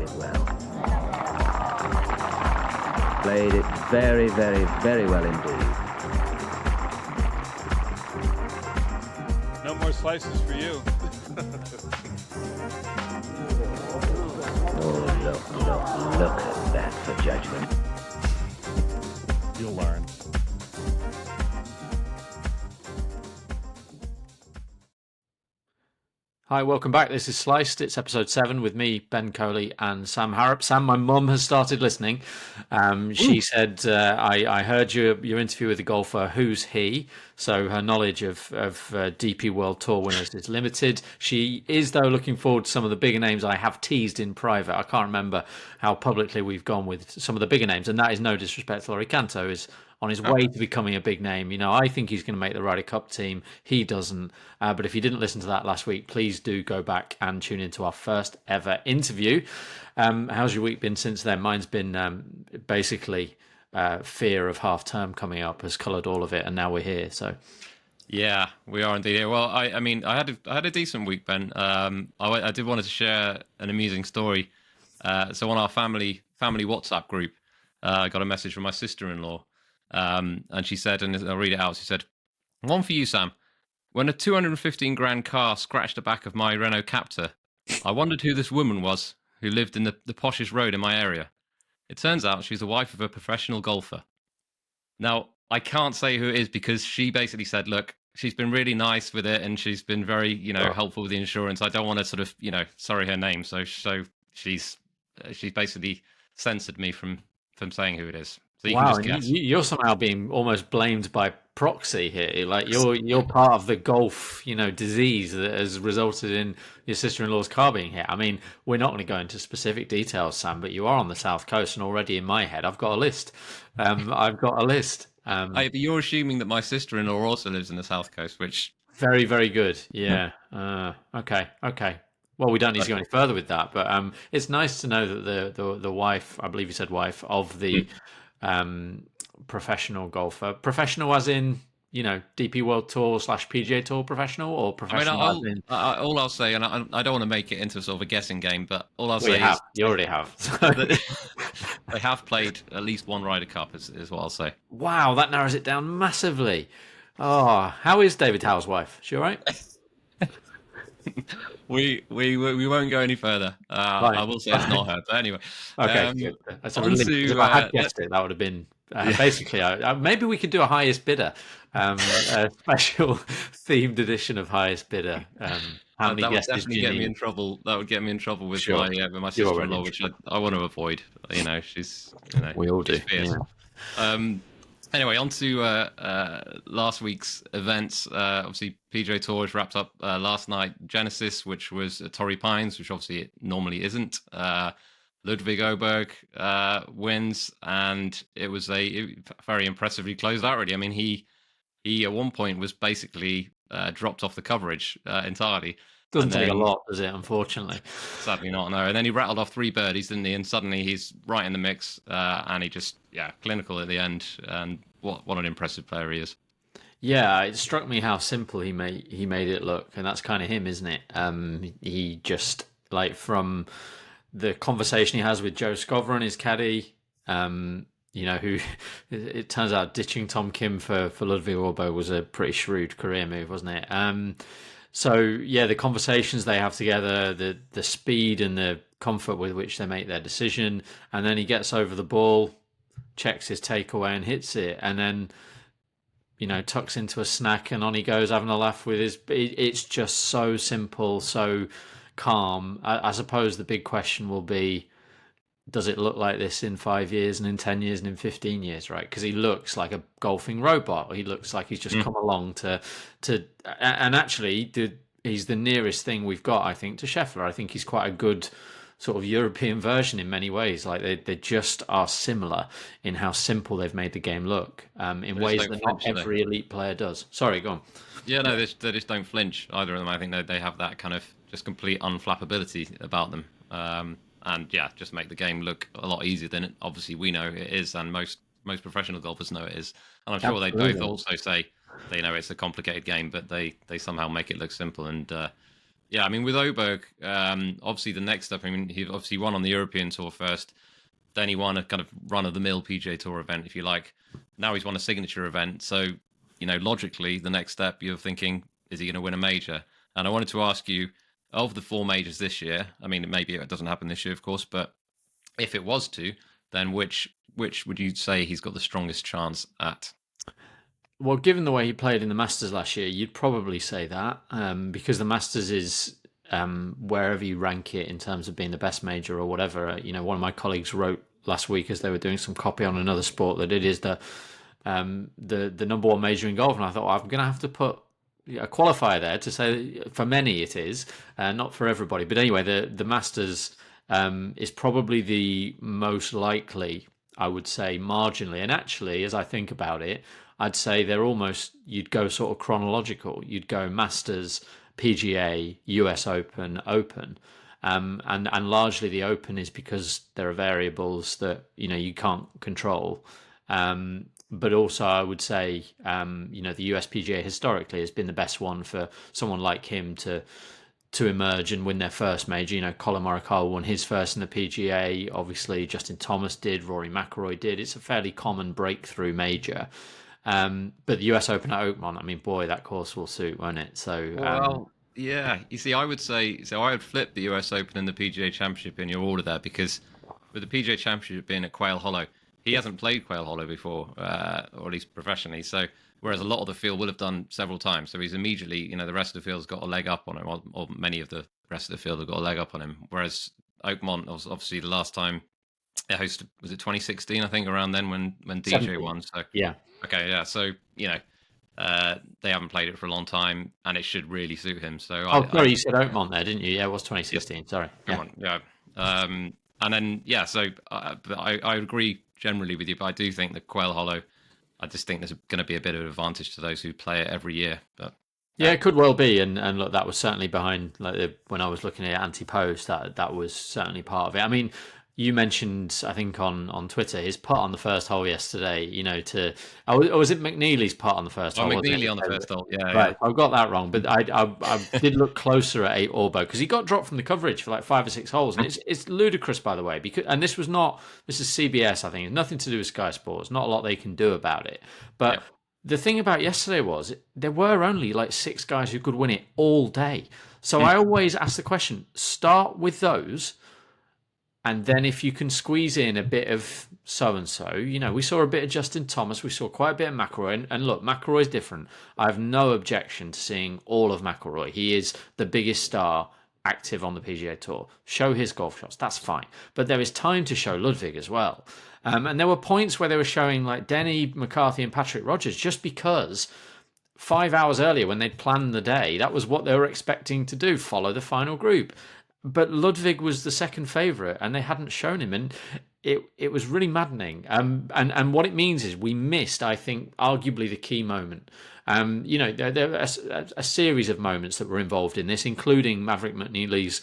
it well. Played it very, very, very well indeed. No more slices for you. Oh, look at that for judgment. You'll learn. Hi, welcome back. This is Sliced. It's episode 7 with me, Ben Coley, and Sam Harrop. Sam, my mum has started listening. She said, I heard your interview with the golfer, who's he? So her knowledge of DP World Tour winners is limited. She is, though, looking forward to some of the bigger names I have teased in private. I can't remember how publicly we've gone with some of the bigger names, and that is no disrespect. Laurie Canto is on his way to becoming a big name. You know, I think he's going to make the Ryder Cup team. He doesn't. But if you didn't listen to that last week, please do go back and tune into our first ever interview. How's your week been since then? Mine's been basically fear of half term coming up has coloured all of it, and now we're here. So yeah, we are indeed here. Well, I mean, I had a decent week, Ben. I did want to share an amusing story. So on our family WhatsApp group, I got a message from my sister-in-law. And she said, and I'll read it out. She said, "One for you, Sam. When a 215 grand car scratched the back of my Renault Captur, I wondered who this woman was who lived in the poshest road in my area. It turns out she's the wife of a professional golfer." Now, I can't say who it is because she basically said, look, she's been really nice with it and she's been very, helpful with the insurance. I don't want to sort of, sorry her name. So she's basically censored me from saying who it is. So you can just guess. You're somehow being almost blamed by proxy here. Like you're part of the golf, disease that has resulted in your sister-in-law's car being hit. I mean, we're not going to go into specific details, Sam, but you are on the South Coast, and already in my head, I've got a list. But you're assuming that my sister-in-law also lives in the South Coast, which very, very good. Yeah. Okay. Well, we don't need to go any further with that, but it's nice to know that the wife, I believe you said wife, of the professional golfer, professional as in DP World Tour / PGA Tour professional, or professional as in... all I'll say, and I don't want to make it into sort of a guessing game, but all I'll say is you already have. They have played at least one Ryder Cup, is what I'll say. Wow, that narrows it down massively. Oh, how is David Howe's wife? She all right? We won't go any further. I will say it's not her, but anyway. Okay, good. That's a relief. If I had guessed it, that would have been basically. Maybe we could do a highest bidder, a special themed edition of highest bidder. How many guesses would definitely get me in trouble. That would get me in trouble with my sister-in-law, which I want to avoid. She's we all do. Yeah. Anyway, on to last week's events. Obviously, PGA Tour was wrapped up last night. Genesis, which was Torrey Pines, which obviously it normally isn't. Ludvig Aberg wins, and it was a very impressively closed out, really. I mean, he at one point was basically dropped off the coverage entirely. Doesn't take a lot, does it, unfortunately? Sadly not, no. And then he rattled off 3 birdies, didn't he? And suddenly he's right in the mix, and he just, clinical at the end. And what an impressive player he is. Yeah, it struck me how simple he made it look, and that's kind of him, isn't it? He just, from the conversation he has with Joe Scoverin, his caddy, who it turns out ditching Tom Kim for Ludvig Aberg was a pretty shrewd career move, wasn't it? So yeah, the conversations they have together, the speed and the comfort with which they make their decision, and then he gets over the ball, checks his takeaway and hits it, and then tucks into a snack and on he goes having a laugh with his. It's just so simple, so calm. I suppose the big question will be, does it look like this in 5 years and in 10 years and in 15 years, right? Because he looks like a golfing robot. He looks like he's just come along and actually he's the nearest thing we've got, I think, to Scheffler. I think he's quite a good sort of European version in many ways. Like they just are similar in how simple they've made the game look, in ways that not every elite player does. Sorry, go on. Yeah, no, they just don't flinch, either of them. I think they have that kind of just complete unflappability about them. And yeah, just make the game look a lot easier than obviously we know it is, and most professional golfers know it is. And I'm sure they both also say they know it's a complicated game, but they somehow make it look simple. And Yeah, I mean, with Oberg, obviously the next step, I mean, he obviously won on the European Tour first. Then he won a kind of run-of-the-mill PGA Tour event, if you like. Now he's won a signature event. So, logically, the next step, you're thinking, is he going to win a major? And I wanted to ask you, of the 4 majors this year, I mean, maybe it doesn't happen this year, of course, but if it was to, then which would you say he's got the strongest chance at? Well, given the way he played in the Masters last year, you'd probably say that, because the Masters is, wherever you rank it in terms of being the best major or whatever. One of my colleagues wrote last week as they were doing some copy on another sport that it is the number one major in golf, and I thought, well, I'm going to have to put a qualifier there to say for many it is, not for everybody. But anyway, the Masters is probably the most likely, I would say, marginally. And actually, as I think about it, I'd say they're almost, you'd go sort of chronological. You'd go Masters, PGA, US Open, Open. And largely the Open is because there are variables that, you can't control. But also I would say, the US PGA historically has been the best one for someone like him to emerge and win their first major. Colin Morikawa won his first in the PGA. Obviously, Justin Thomas did. Rory McIlroy did. It's a fairly common breakthrough major. But the US Open at Oakmont, I mean, boy, that course will suit, won't it? So, Well, yeah. You see, I would say so. I would flip the US Open and the PGA Championship in your order there, because with the PGA Championship being at Quail Hollow, he hasn't played Quail Hollow before, or at least professionally. So, whereas a lot of the field will have done several times, so he's immediately, the rest of the field's got a leg up on him, or many of the rest of the field have got a leg up on him. Whereas Oakmont was obviously the last time it hosted, was it 2016? I think around then when DJ 17. won. So yeah. okay, yeah. So they haven't played it for a long time, and it should really suit him. So Sorry, you said Oakmont there, didn't you? Yeah, it was 2016. Yep. Sorry. Come on, yeah. And then so I agree generally with you, but I do think that Quail Hollow, I just think there's going to be a bit of an advantage to those who play it every year. But yeah, it could well be, and look, that was certainly behind. Like when I was looking at anti-post, that was certainly part of it. I mean, you mentioned, I think on Twitter, his putt on the first hole yesterday. Or was it McNeely's putt on the first hole? McNeely on the first hole, yeah. Right, yeah. I got that wrong, but I did look closer at 8 Orbo because he got dropped from the coverage for like 5 or 6 holes, and it's ludicrous, by the way. This is CBS, I think. It's nothing to do with Sky Sports. Not a lot they can do about it, but. Yep. The thing about yesterday was there were only like 6 guys who could win it all day. So I always ask the question, start with those. And then if you can squeeze in a bit of so-and-so, we saw a bit of Justin Thomas. We saw quite a bit of McIlroy. And look, McIlroy's different. I have no objection to seeing all of McIlroy. He is the biggest star active on the PGA Tour. Show his golf shots. That's fine. But there is time to show Ludvig as well. And there were points where they were showing like Denny, McCarthy and Patrick Rogers just because 5 hours earlier when they'd planned the day, that was what they were expecting to do, follow the final group. But Ludvig was the second favourite and they hadn't shown him. And it was really maddening. And what it means is we missed, I think, arguably the key moment. There were a series of moments that were involved in this, including Maverick McNeely's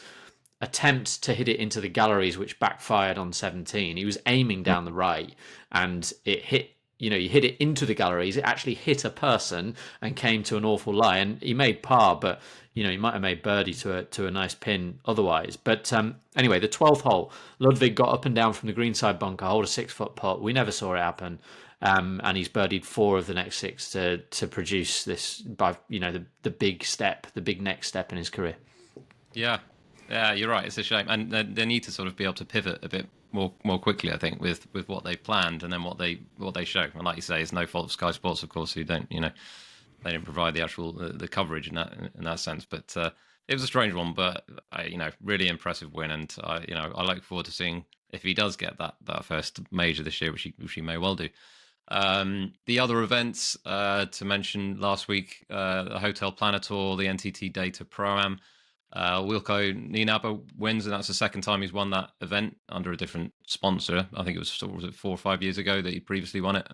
attempt to hit it into the galleries, which backfired on 17. He was aiming down the right and it hit, you hit it into the galleries. It actually hit a person and came to an awful lie. And he made par, but, he might have made birdie to a nice pin otherwise. But anyway, the 12th hole, Ludvig got up and down from the greenside bunker, hold a 6-foot putt. We never saw it happen. And he's birdied 4 of the next 6 to produce this, by the big step, the big next step in his career. Yeah. Yeah, you're right. It's a shame, and they need to sort of be able to pivot a bit more quickly, I think, with what they planned and then what they show. And like you say, it's no fault of Sky Sports, of course, who don't they didn't provide the actual the coverage in that sense. But it was a strange one, but really impressive win, and I look forward to seeing if he does get that first major this year, which he may well do. The other events to mention last week, the Hotel Planet Tour, the NTT Data Pro-Am. Wilco Nienaba wins, and that's the second time he's won that event under a different sponsor. I think it was 4 or 5 years ago that he previously won it.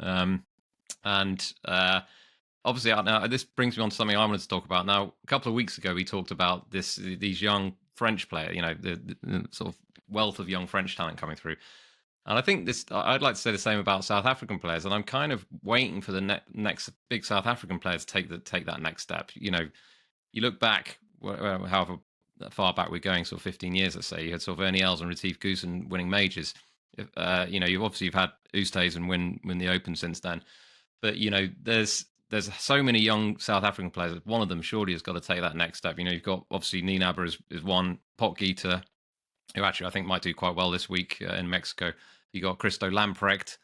Obviously, now this brings me on to something I wanted to talk about. Now, a couple of weeks ago, we talked about these young French players, the sort of wealth of young French talent coming through. And I think I'd like to say the same about South African players, and I'm kind of waiting for the next big South African players to take that next step. You look back, however far back we're going, sort of 15 years, let's say, you had sort of Ernie Els and Retief Goosen winning majors. You've had Oosthuizen win the Open since then. But, there's so many young South African players. One of them surely has got to take that next step. You've got, obviously, Nienaber is one, Potgieter, who actually I think might do quite well this week in Mexico. You got Christo Lamprecht,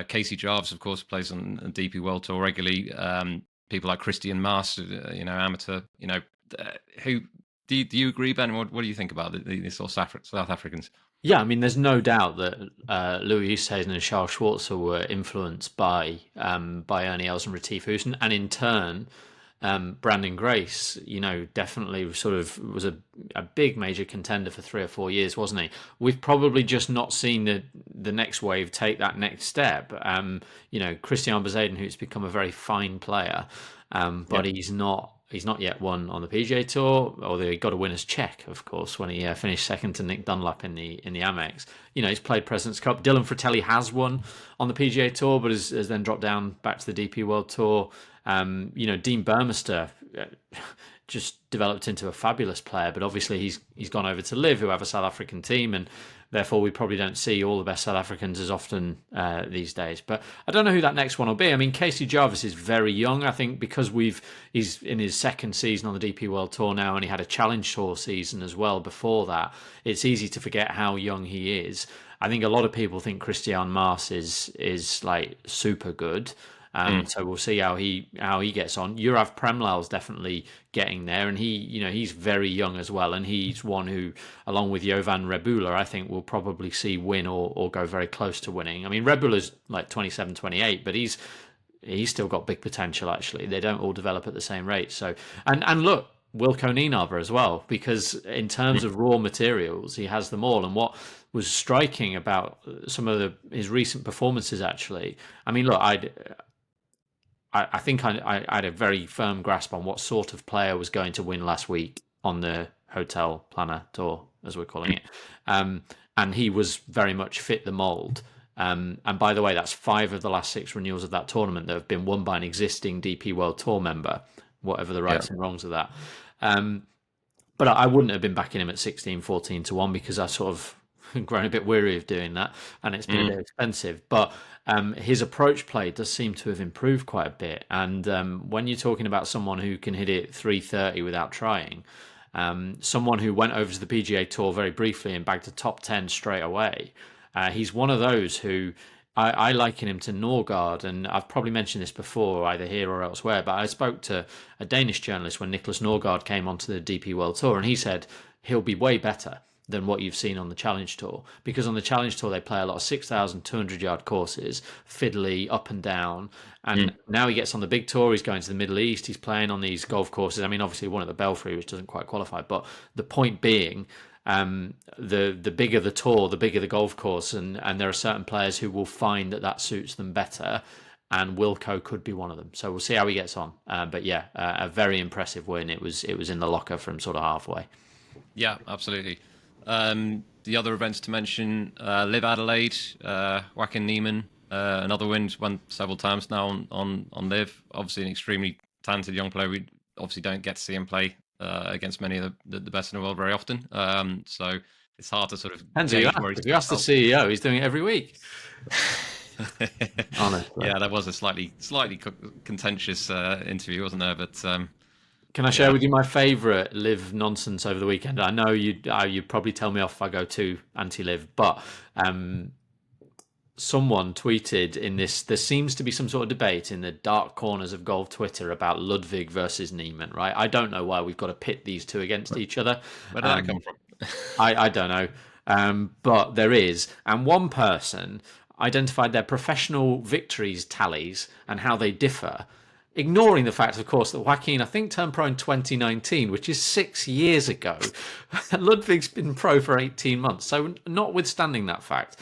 Casey Jarvis, of course, plays on the DP World Tour regularly. People like Christian Maas, amateur. Who do you agree, Ben? What do you think about these sort of South Africans? Yeah, I mean, there's no doubt that Louis Oosthuizen and Charles Schwarzer were influenced by Ernie Els and Retief Goosen, and in turn, Brandon Grace, definitely sort of was a big major contender for 3 or 4 years, wasn't he? We've probably just not seen the next wave take that next step. Christian Bezuidenhout, who's become a very fine player, but he's not yet won on the PGA Tour, although he got a winner's check, of course, when he finished second to Nick Dunlap in the Amex. He's played President's Cup. Dylan Fratelli has won on the PGA Tour, but has then dropped down back to the DP World Tour. Dean Burmester just developed into a fabulous player, but obviously he's gone over to LIV, who have a South African team, and therefore we probably don't see all the best South Africans as often these days. But I don't know who that next one will be. I mean, Casey Jarvis is very young. I think because he's in his second season on the DP World Tour now, and he had a Challenge Tour season as well before that. It's easy to forget how young he is. I think a lot of people think Christian Maas is like super good. So we'll see how he gets on. Jurav Premlal's definitely getting there, and he's very young as well, and he's one who, along with Jovan Rebula, I think will probably see win or go very close to winning. I mean, Rebula's like 27, 28, but he's still got big potential. Actually, they don't all develop at the same rate. So and look, Wilco Nienaber as well, because in terms of raw materials, he has them all. And what was striking about some of his recent performances, actually, I mean, look, I think I had a very firm grasp on what sort of player was going to win last week on the Hotel Planner Tour, as we're calling it. And he was very much fit the mould. And by the way, that's 5 of the last 6 renewals of that tournament that have been won by an existing DP World Tour member, whatever the rights and wrongs of that. But I wouldn't have been backing him at 16, 14 to 1 because I sort of grown a bit weary of doing that, and it's been a bit expensive. But his approach play does seem to have improved quite a bit. And when you're talking about someone who can hit it 330 without trying, someone who went over to the PGA Tour very briefly and bagged a top 10 straight away, he's one of those who I liken him to Norgard. And I've probably mentioned this before, either here or elsewhere, but I spoke to a Danish journalist when Nicholas Norgard came onto the DP World Tour, and he said he'll be way better than what you've seen on the Challenge Tour, because on the Challenge Tour they play a lot of 6,200 yard courses, fiddly, up and down, and now he gets on the big tour, he's going to the Middle East, he's playing on these golf courses. I mean, obviously one at the Belfry, which doesn't quite qualify, but the point being, the bigger the tour, the bigger the golf course, and there are certain players who will find that suits them better, and Wilco could be one of them. So we'll see how he gets on. But yeah, a very impressive win. It was in the locker from sort of halfway. Yeah, absolutely. The other events to mention, LIV Adelaide, Joaquin Niemann, another win, he's won several times now on LIV. Obviously an extremely talented young player. We obviously don't get to see him play against many of the best in the world very often. So it's hard to sort of gauge where he's. If you ask the CEO, he's doing it every week. Honestly. Yeah, that was a slightly contentious interview, wasn't there? But can I share with you my favourite LIV nonsense over the weekend? I know you'd probably tell me off if I go too anti-LIV, but someone tweeted in this, there seems to be some sort of debate in the dark corners of golf Twitter about Ludvig versus Niemann, right? I don't know why we've got to pit these two against each other. Where did that come from? I don't know, but there is. And one person identified their professional victories tallies and how they differ, ignoring the fact, of course, that Joaquin, I think, turned pro in 2019, which is 6 years ago. Ludvig's been pro for 18 months. So notwithstanding that fact,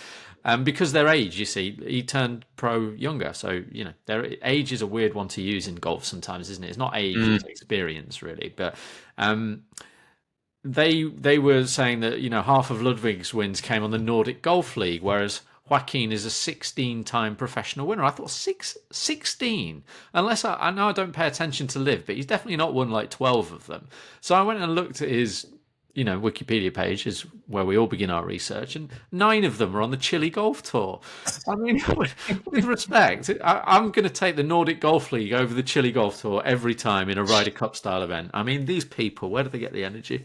because their age, you see, he turned pro younger. So, their age is a weird one to use in golf sometimes, isn't it? It's not age, it's experience, really. But they were saying that, half of Ludvig's wins came on the Nordic Golf League, whereas Joaquin is a 16-time professional winner. I thought 16, unless I know I don't pay attention to LIV, but he's definitely not won like 12 of them. So I went and looked at his Wikipedia page is where we all begin our research, and 9 of them are on the Chile Golf Tour. I mean, with respect, I'm going to take the Nordic Golf League over the Chile Golf Tour every time in a Ryder Cup style event. I mean, these people, where do they get the energy?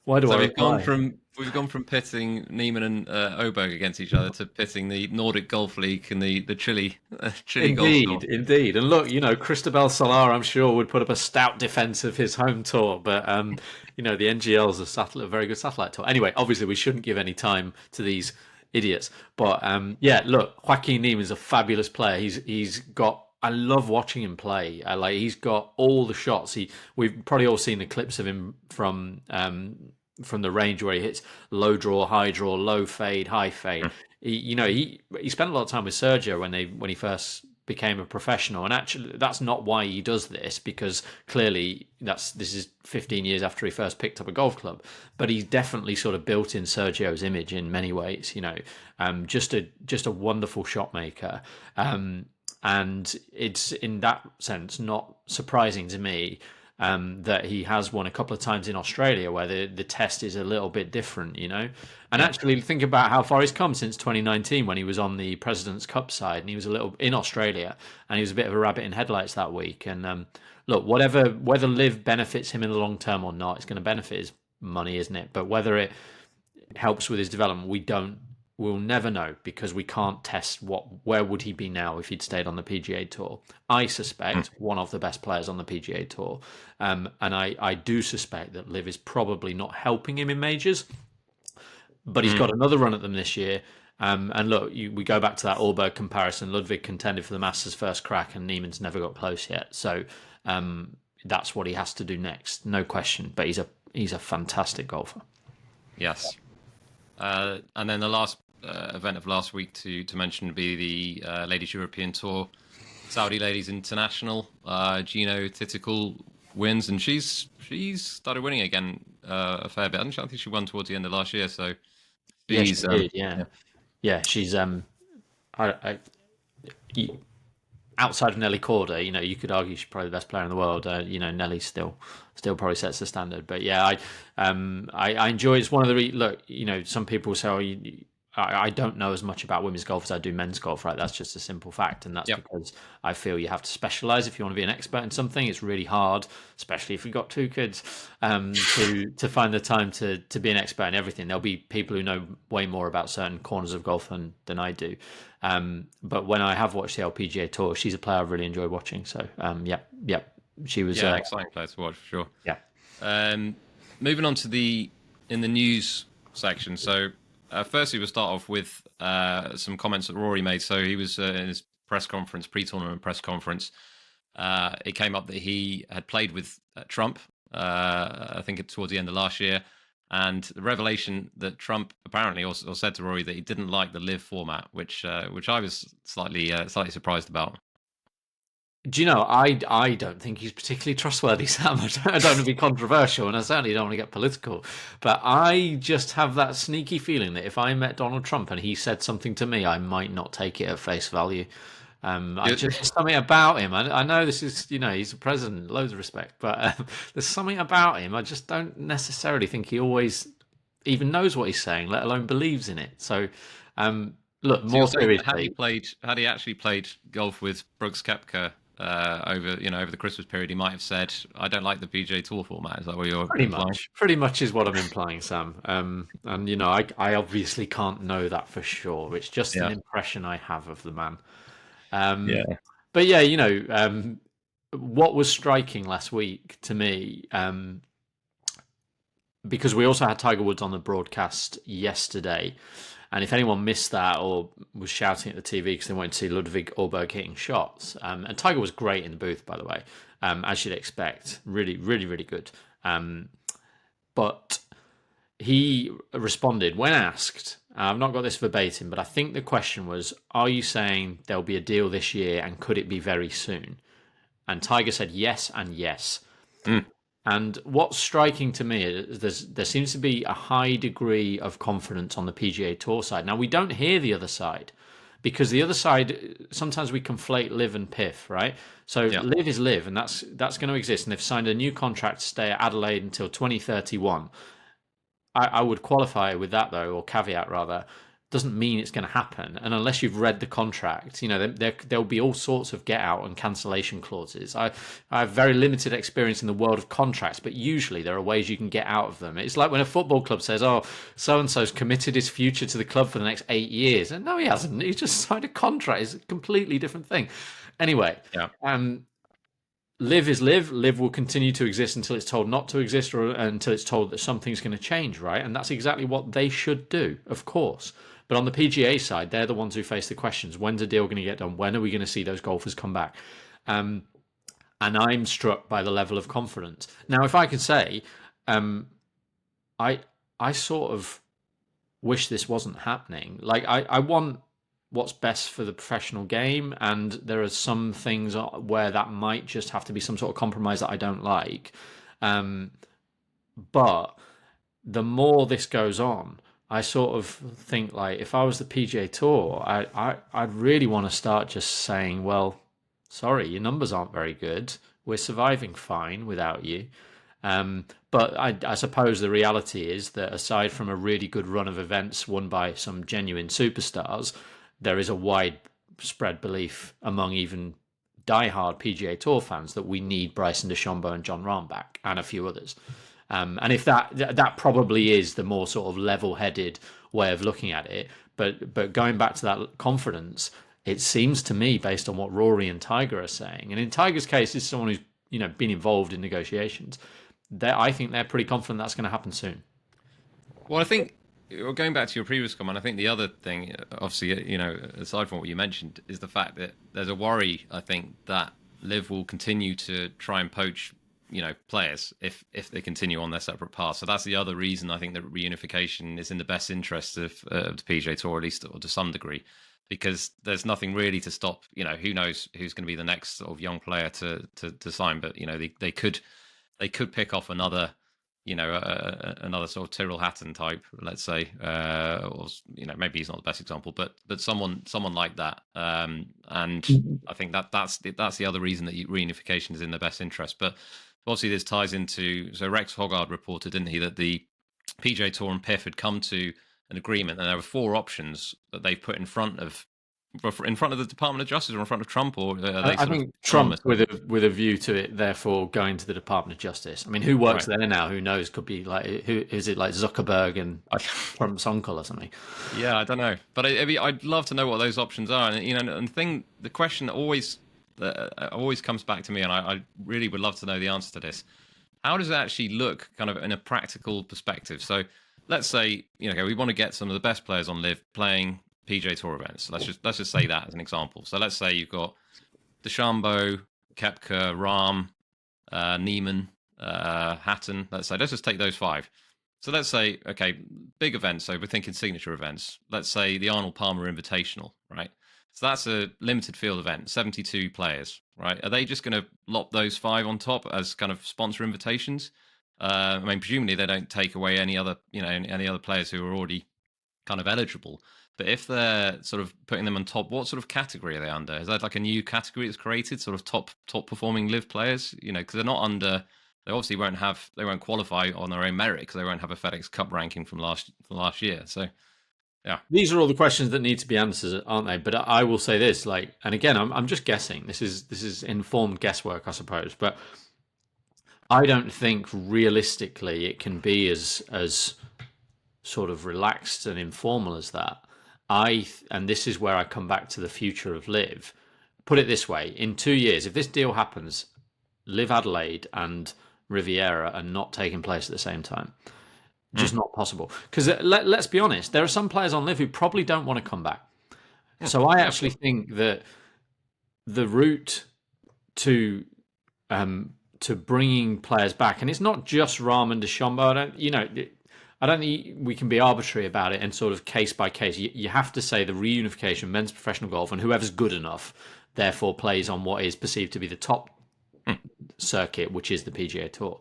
Why do I reply? We've gone from pitting Neiman and Oberg against each other to pitting the Nordic Golf League and the Chile Golf Tour. Indeed. And look, Cristobal Solar, I'm sure, would put up a stout defence of his home tour, but the NGL's a very good satellite tour. Anyway, obviously we shouldn't give any time to these idiots, but look, Joaquin Neiman's a fabulous player. He's got. I love watching him play. He's got all the shots. We've probably all seen the clips of him from the range where he hits low draw, high draw, low fade, high fade. He spent a lot of time with Sergio when he first became a professional, and actually that's not why he does this, because clearly this is 15 years after he first picked up a golf club, but he's definitely sort of built in Sergio's image in many ways. Just a wonderful shot maker. And it's in that sense not surprising to me that he has won a couple of times in Australia, where the test is a little bit different, And actually think about how far he's come since 2019, when he was on the President's Cup side, and he was a little in Australia, and he was a bit of a rabbit in headlights that week. And look, whether LIV benefits him in the long term or not, it's going to benefit his money, isn't it? But whether it helps with his development, we'll never know, because we can't test where would he be now if he'd stayed on the PGA Tour. I suspect one of the best players on the PGA Tour. And I do suspect that LIV is probably not helping him in majors, but he's got another run at them this year. And look, we go back to that Aberg comparison. Ludvig contended for the Masters first crack, and Neiman's never got close yet. So that's what he has to do next, no question. But he's a fantastic golfer. Yes. And then the last event of last week to mention would be the Ladies European Tour, Saudi Ladies International. Gino Titicul wins, and she's started winning again a fair bit. I think she won towards the end of last year. So she's she's outside of Nelly Corda, you could argue she's probably the best player in the world. Nelly still probably sets the standard. But yeah, I enjoy. It's one of the some people say, I don't know as much about women's golf as I do men's golf. Right, that's just a simple fact, and that's because I feel you have to specialize if you want to be an expert in something. It's really hard, especially if you've got 2 kids, to find the time to be an expert in everything. There'll be people who know way more about certain corners of golf than I do. But when I have watched the LPGA Tour, she's a player I've really enjoyed watching. So she was exciting player to watch for sure. Yeah. Moving on to in the news section. So firstly, we'll start off with some comments that Rory made. So he was in his pre-tournament press conference. It came up that he had played with Trump, I think towards the end of last year. And the revelation that Trump apparently also said to Rory that he didn't like the LIV format, which I was slightly surprised about. Do you know, I don't think he's particularly trustworthy, Sam. I don't want to be controversial, and I certainly don't want to get political. But I just have that sneaky feeling that if I met Donald Trump and he said something to me, I might not take it at face value. Just something about him. I know this is, he's a president, loads of respect, but there's something about him. I just don't necessarily think he always even knows what he's saying, let alone believes in it. So, look, more seriously, had he actually played golf with Brooks Koepka over the Christmas period, he might have said, "I don't like the PGA Tour format." Is that what you're implying? Pretty much is what I'm implying, Sam. And I obviously can't know that for sure. It's just an impression I have of the man. But what was striking last week to me, because we also had Tiger Woods on the broadcast yesterday, and if anyone missed that or was shouting at the TV because they wanted to see Ludvig Aberg hitting shots, and Tiger was great in the booth, by the way, as you'd expect, really, really, really good. But he responded when asked. I've not got this verbatim, but I think the question was, are you saying there'll be a deal this year and could it be very soon? And Tiger said yes and yes. And what's striking to me is there seems to be a high degree of confidence on the PGA Tour side. Now, we don't hear the other side because the other side, sometimes we conflate LIV and PIF, right? So LIV is LIV, and that's going to exist. And they've signed a new contract to stay at Adelaide until 2031. I would qualify with that though, or caveat rather. Doesn't mean it's going to happen, and unless you've read the contract, there'll be all sorts of get out and cancellation clauses. I have very limited experience in the world of contracts, but usually there are ways you can get out of them. It's like when a football club says, "Oh, so and so's committed his future to the club for the next 8 years," and no, he hasn't. He's just signed a contract. It's a completely different thing. Anyway, Yeah. LIV is LIV. LIV will continue to exist until it's told not to exist, or until it's told that something's going to change, right? And that's exactly what they should do, of course. But on the PGA side, they're the ones who face the questions. When's the deal going to get done? When are we going to see those golfers come back? And I'm struck by the level of confidence. Now, if I could say, I sort of wish this wasn't happening. Like, I want what's best for the professional game, and there are some things where that might just have to be some sort of compromise that I don't like. But the more this goes on, I sort of think, like, if I was the PGA Tour, I'd really want to start just saying, well, sorry, your numbers aren't very good. We're surviving fine without you. But I suppose the reality is that aside from a really good run of events won by some genuine superstars, there is a widespread belief among even diehard PGA Tour fans that we need Bryson DeChambeau and Jon Rahm back, and a few others. And if that probably is the more sort of level-headed way of looking at it, but going back to that confidence, it seems to me, based on what Rory and Tiger are saying, and in Tiger's case, is someone who's been involved in negotiations. I think they're pretty confident that's going to happen soon. Well, I think going back to your previous comment, I think the other thing, obviously, aside from what you mentioned, is the fact that there's a worry, I think, that LIV will continue to try and poach players if they continue on their separate paths. So that's the other reason I think that reunification is in the best interest of the PGA Tour, at least, or to some degree, because there's nothing really to stop. Who knows who's going to be the next sort of young player to sign, but they could pick off another another sort of Tyrrell Hatton type, let's say, or maybe he's not the best example, but someone like that. And I think that's the other reason that reunification is in their best interest. But obviously, this ties into, so Rex Hoggard reported, didn't he, that the PGA Tour and PIF had come to an agreement, and there were 4 options that they put in front of the Department of Justice, or in front of Trump, or I think Trump with a view to it, therefore going to the Department of Justice. I mean, who works there now? Who knows? Could be like, who is it? Like Zuckerberg and Trump's uncle or something? Yeah, I don't know, but I'd love to know what those options are. And the question that always comes back to me, and I really would love to know the answer to this. How does it actually look, kind of in a practical perspective? So let's say we want to get some of the best players on LIV playing PGA Tour events. Let's just say that as an example. So let's say you've got DeChambeau, Koepka, Rahm, Neiman, Hatton. Let's just take those 5. So let's say, okay, big events. So we're thinking signature events. Let's say the Arnold Palmer Invitational, right? So that's a limited field event, 72 players, right? Are they just going to lop those 5 on top as kind of sponsor invitations? I mean, presumably they don't take away any other players who are already kind of eligible. But if they're sort of putting them on top, what sort of category are they under? Is that like a new category that's created, sort of top performing LIV players? Because they're not under. They obviously won't qualify on their own merit because they won't have a FedEx Cup ranking from last year. So, yeah, these are all the questions that need to be answered, aren't they? But I will say this, and again, I'm just guessing. This is informed guesswork, I suppose. But I don't think realistically it can be as sort of relaxed and informal as that. And this is where I come back to the future of LIV. Put it this way: in 2 years, if this deal happens, LIV Adelaide and Riviera are not taking place at the same time. Just not possible. Because let's be honest, there are some players on LIV who probably don't want to come back. So I actually think that the route to bringing players back, and it's not just Rahm and DeChambeau. I don't think we can be arbitrary about it and sort of case by case. You have to say the reunification, men's professional golf, and whoever's good enough, therefore plays on what is perceived to be the top circuit, which is the PGA Tour.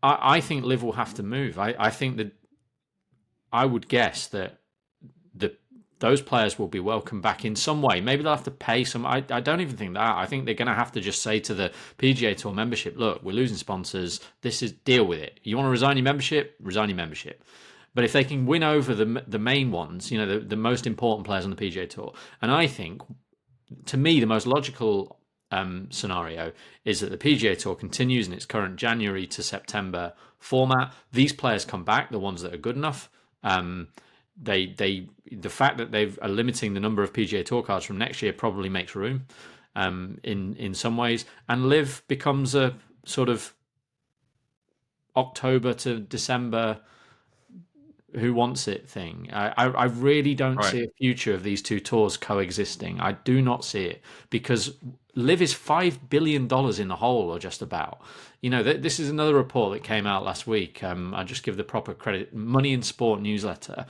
I think LIV will have to move. I think that I would guess that the those players will be welcome back in some way. Maybe they'll have to pay some. I don't even think that. I think they're going to have to just say to the PGA Tour membership, look, we're losing sponsors. Deal with it. You want to resign your membership? Resign your membership. But if they can win over the main ones, the most important players on the PGA Tour, and I think, to me, the most logical scenario is that the PGA Tour continues in its current January to September format. These players come back, the ones that are good enough. The fact that they are limiting the number of PGA Tour cards from next year probably makes room in some ways, and LIV becomes a sort of October to December who wants it thing. I really don't see a future of these two tours coexisting. I do not see it, because LIV is $5 billion in the hole, or just about. This is another report that came out last week. I just give the proper credit. Money in Sport newsletter.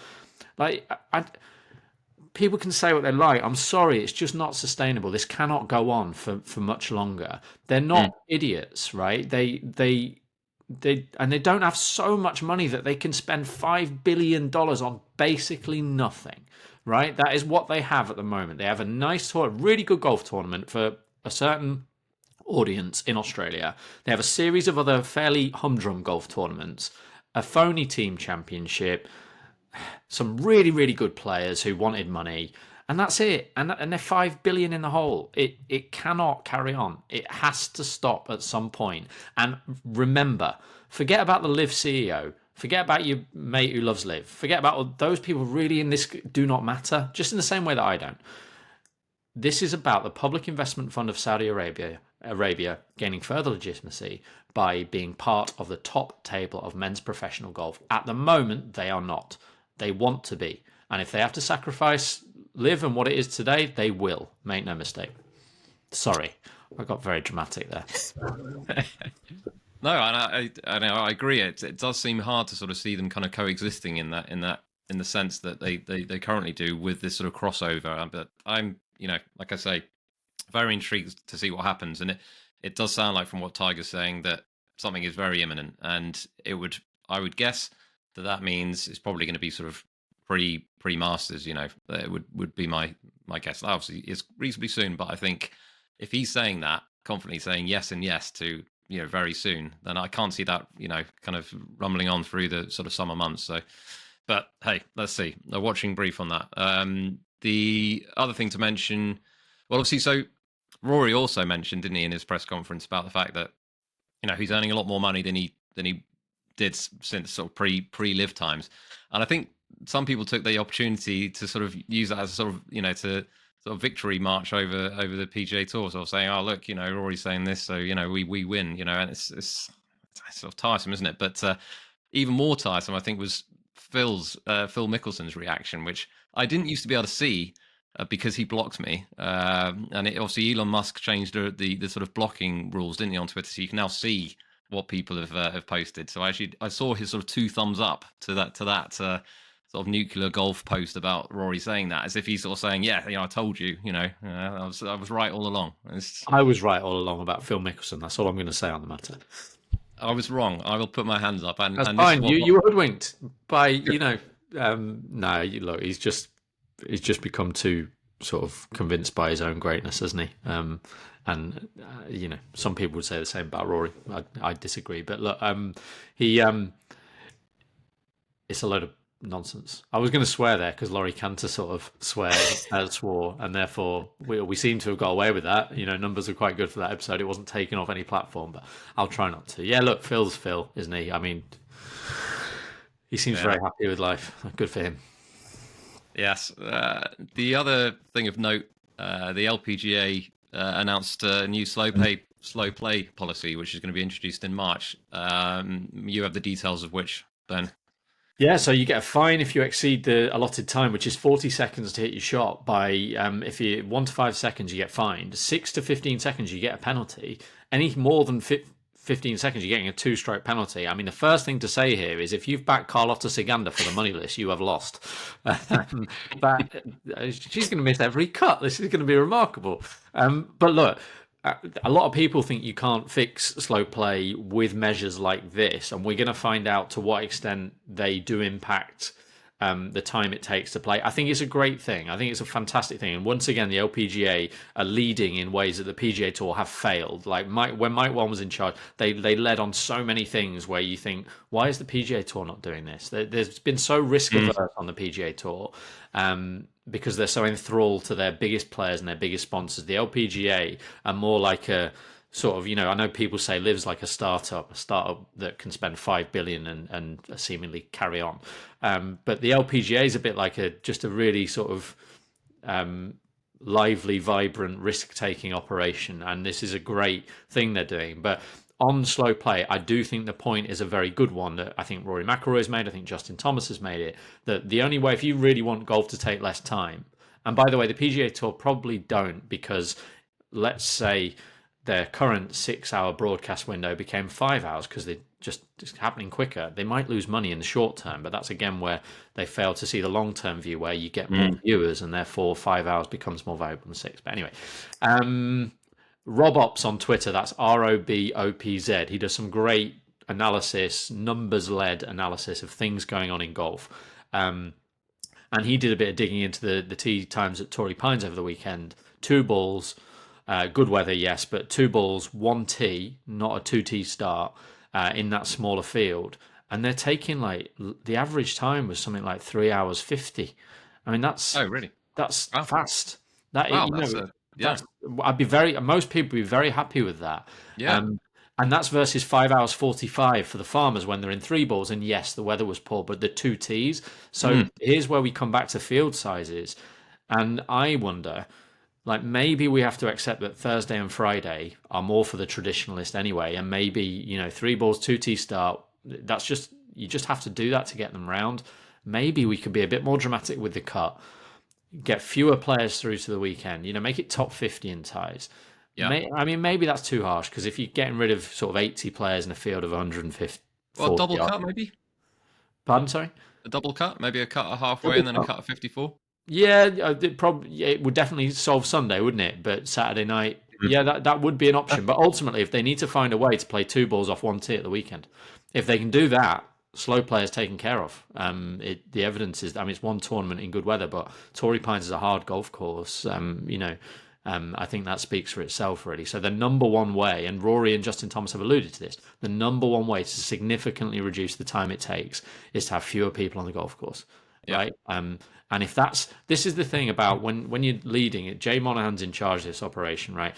People can say what they like. I'm sorry, it's just not sustainable. This cannot go on for much longer. They're not idiots, right? They don't have so much money that they can spend $5 billion on basically nothing, right? That is what they have at the moment. They have a nice tour, a really good golf tournament for a certain audience in Australia. They have a series of other fairly humdrum golf tournaments, a phony team championship, some really, really good players who wanted money, and that's it. And they're $5 billion in the hole. It cannot carry on. It has to stop at some point. And remember, forget about the LIV CEO. Forget about your mate who loves LIV. Forget about all those people really in this do not matter, just in the same way that I don't. This is about the Public Investment Fund of Saudi Arabia gaining further legitimacy by being part of the top table of men's professional golf. At the moment, they are not. They want to be. And if they have to sacrifice LIV and what it is today, they will. Make no mistake. Sorry, I got very dramatic there. No, and I agree. It does seem hard to sort of see them kind of coexisting in the sense that they currently do with this sort of crossover. But I'm, like I say, very intrigued to see what happens. And it does sound like, from what Tiger's saying, that something is very imminent. And I would guess that means it's probably going to be sort of pre-Masters. It would be my guess. Obviously, it's reasonably soon, but I think if he's saying that, confidently saying yes and yes to very soon, then I can't see that kind of rumbling on through the sort of summer months. So, but hey, let's see. A watching brief on that. The other thing to mention, well, obviously, so Rory also mentioned, didn't he, in his press conference, about the fact that he's earning a lot more money than he did since sort of pre-LIV times, and I think some people took the opportunity to sort of use that as a sort of to sort of victory march over the PGA Tour, sort of saying, oh look, Rory's saying this, so we win, and it's sort of tiresome, isn't it? But even more tiresome, I think, was Phil Mickelson's reaction, which I didn't used to be able to see because he blocked me, and obviously Elon Musk changed the sort of blocking rules, didn't he, on Twitter, so you can now see what people have posted. So I saw his sort of 2 thumbs up to that sort of nuclear golf post about Rory saying that, as if he's sort of saying, yeah, I told you, I was right all along. I was right all along about Phil Mickelson. That's all I'm going to say on the matter. I was wrong. I will put my hands up. And that's fine. You were hoodwinked by no. Look, he's just become too sort of convinced by his own greatness, hasn't he? And some people would say the same about Rory. I disagree, but look, it's a load of nonsense. I was going to swear there because Laurie Cantor sort of swore, and therefore we seem to have got away with that. Numbers are quite good for that episode. It wasn't taken off any platform, but I'll try not to. Yeah, look, Phil's Phil, isn't he? I mean, he seems very happy with life. Good for him. Yes. The other thing of note, the LPGA announced a new slow play policy, which is going to be introduced in March. You have the details of which, Ben. Yeah, so you get a fine if you exceed the allotted time, which is 40 seconds to hit your shot. By if you 1 to 5 seconds, you get fined. 6 to 15 seconds, you get a penalty. Any more than 15 seconds, you're getting a 2-stroke penalty. I mean, the first thing to say here is if you've backed Carlota Ciganda for the money list, you have lost. But she's going to miss every cut. This is going to be remarkable. But look, a lot of people think you can't fix slow play with measures like this, and we're going to find out to what extent they do impact the time it takes to play. I think it's a great thing. I think it's a fantastic thing. And once again, the LPGA are leading in ways that the PGA Tour have failed. Like when Mike Whan was in charge, they led on so many things where you think, why is the PGA Tour not doing this? There's been so risk averse on the PGA Tour because they're so enthralled to their biggest players and their biggest sponsors. The LPGA are more like a sort of, I know people say LIV's like a startup that can spend 5 billion and seemingly carry on. But the LPGA is a bit like just a really sort of lively, vibrant, risk-taking operation. And this is a great thing they're doing. But on slow play, I do think the point is a very good one that I think Rory McIlroy has made. I think Justin Thomas has made it. That the only way, if you really want golf to take less time, and by the way, the PGA Tour probably don't, because let's say their current 6-hour broadcast window became 5 hours because they're just happening quicker. They might lose money in the short term, but that's again where they fail to see the long-term view where you get more viewers and therefore 5 hours becomes more valuable than 6. But anyway, RobOps on Twitter, that's ROBOPZ. He does some great analysis, numbers-led analysis of things going on in golf. And he did a bit of digging into the tee times at Torrey Pines over the weekend. 2 balls, good weather, yes, but 2 balls, 1 tee, not a 2 tee start in that smaller field. And they're taking the average time was something like 3 hours 50. I mean, that's fast. Most people would be very happy with that. Yeah. And that's versus 5 hours 45 for the farmers when they're in 3 balls. And yes, the weather was poor, but the 2 tees. So here's where we come back to field sizes. And I wonder, maybe we have to accept that Thursday and Friday are more for the traditionalist anyway. And maybe, 3 balls, 2 tee start. You just have to do that to get them round. Maybe we could be a bit more dramatic with the cut. Get fewer players through to the weekend. Make it top 50 in ties. Yeah. Maybe that's too harsh because if you're getting rid of sort of 80 players in a field of 150, well, double cut maybe. Pardon, sorry. A double cut, maybe a cut at halfway and then a cut at 54. Yeah, it would definitely solve Sunday, wouldn't it? But Saturday night, yeah, that would be an option. But ultimately, if they need to find a way to play 2 balls off 1 tee at the weekend, if they can do that, slow play is taken care of. The evidence is, it's one tournament in good weather, but Torrey Pines is a hard golf course. I think that speaks for itself, really. So the number one way, and Rory and Justin Thomas have alluded to this, the number one way to significantly reduce the time it takes is to have fewer people on the golf course, right? And if this is the thing about when you're leading it, Jay Monahan's in charge of this operation, right?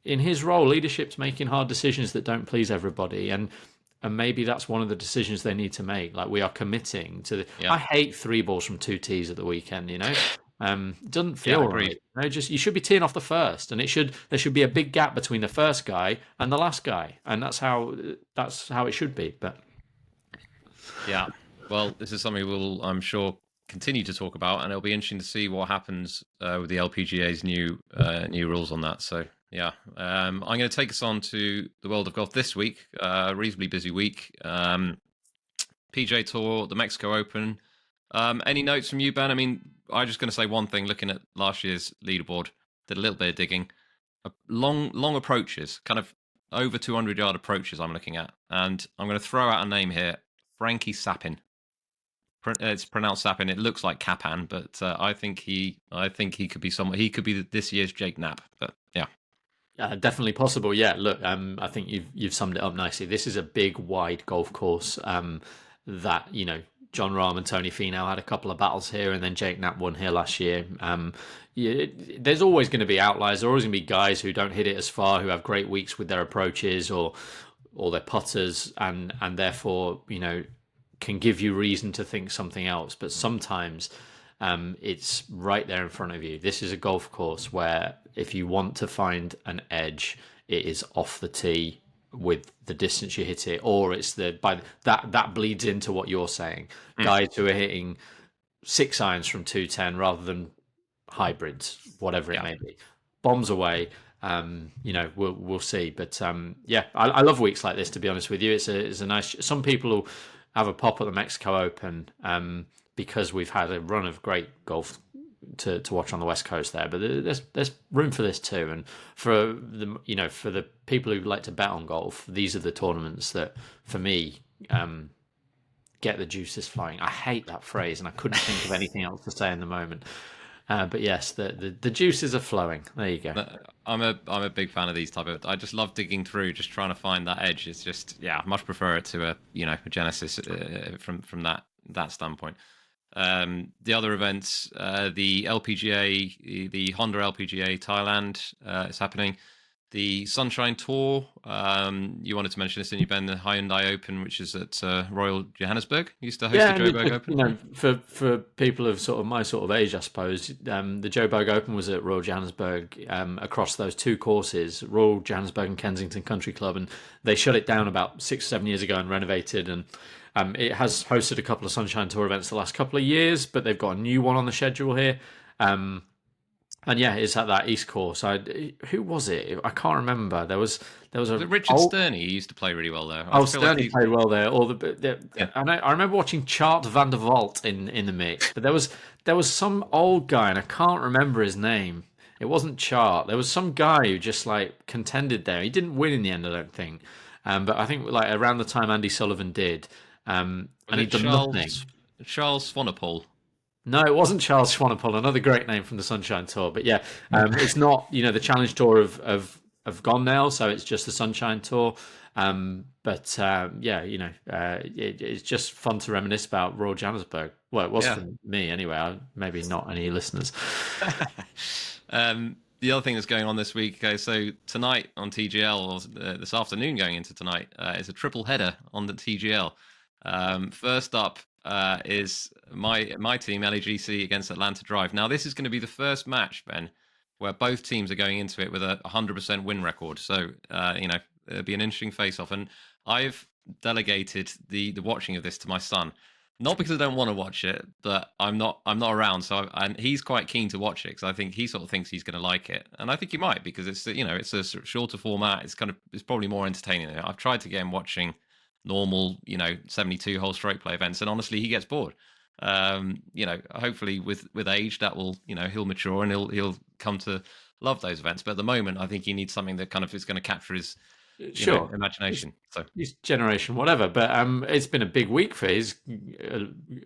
In his role, leadership's making hard decisions that don't please everybody, and maybe that's one of the decisions they need to make. We are committing to I hate 3 balls from 2 tees at the weekend, It doesn't feel right. You should be teeing off the first, and there should be a big gap between the first guy and the last guy, and that's how it should be. But yeah, well, this is something we'll, I'm sure, continue to talk about, and it'll be interesting to see what happens with the LPGA's new rules on that. So yeah, I'm going to take us on to the world of golf this week. Reasonably busy week. PGA Tour, the Mexico Open. Any notes from you, Ben? I'm just going to say one thing. Looking at last year's leaderboard, did a little bit of digging. Long approaches, kind of over 200-yard approaches. I'm looking at, and I'm going to throw out a name here: Frankie Sapin. It's pronounced Sapin. It looks like Capan, but I think he could be someone. He could be this year's Jake Knapp. But yeah. Definitely possible. Yeah, look, I think you've summed it up nicely. This is a big, wide golf course that John Rahm and Tony Finau had a couple of battles here, and then Jake Knapp won here last year. There's always going to be outliers. There's always going to be guys who don't hit it as far, who have great weeks with their approaches or their putters, and therefore can give you reason to think something else. But sometimes it's right there in front of you. This is a golf course where if you want to find an edge, it is off the tee with the distance you hit it, or it's that bleeds into what you're saying. Guys who are hitting 6 irons from 210 rather than hybrids, whatever it may be. Bombs away. We'll see. But I love weeks like this, to be honest with you. It's a nice. Some people will have a pop at the Mexico Open because we've had a run of great golf to watch on the West Coast there, but there's room for this too. And for the people who like to bet on golf, these are the tournaments that, for me, get the juices flowing. I hate that phrase, and I couldn't think of anything else to say in the moment. But yes, the juices are flowing. There you go. I'm a big fan of these type of. I just love digging through, just trying to find that edge. It's just I much prefer it to a Genesis from that standpoint. The other events, the LPGA, the Honda LPGA Thailand is happening. The Sunshine Tour, you wanted to mention this, didn't you, Ben? The Hyundai Open, which is at Royal Johannesburg, used to host the Joburg Open. For people of sort of my sort of age, I suppose, the Joburg Open was at Royal Johannesburg across those two courses, Royal Johannesburg and Kensington Country Club, and they shut it down about 6 or 7 years ago and renovated, and it has hosted a couple of Sunshine Tour events the last couple of years, but they've got a new one on the schedule here. And it's at that East course. Who was it? I can't remember. There was a Richard Sterney. He used to play really well there. Sterney played well there. I remember watching Chart van der Walt in the mix, but there was some old guy, and I can't remember his name. It wasn't Chart. There was some guy who just like contended there. He didn't win in the end, I don't think. But I think like around the time Andy Sullivan did, and he'd done nothing. Charles Swanepoel. No, it wasn't Charles Swanepoel, another great name from the Sunshine Tour. But it's not, the Challenge Tour have gone now, so it's just the Sunshine Tour. It's just fun to reminisce about Royal Johannesburg. Well, it was for me anyway. Maybe not any listeners. The other thing that's going on this week, so tonight on TGL, or this afternoon going into tonight, is a triple header on the TGL. First up is my team, LAGC, against Atlanta Drive. Now, this is going to be the first match, Ben, where both teams are going into it with a 100% win record. So, it'll be an interesting face-off. And I've delegated the watching of this to my son. Not because I don't want to watch it, but I'm not around. So and he's quite keen to watch it because I think he sort of thinks he's going to like it, and I think he might because it's it's a sort of shorter format. It's probably more entertaining. I've tried to get him watching normal 72 hole stroke play events, and honestly, he gets bored. Hopefully with age that will he'll mature and he'll come to love those events. But at the moment, I think he needs something that kind of is going to capture his imagination. So his generation, whatever. But it's been a big week for his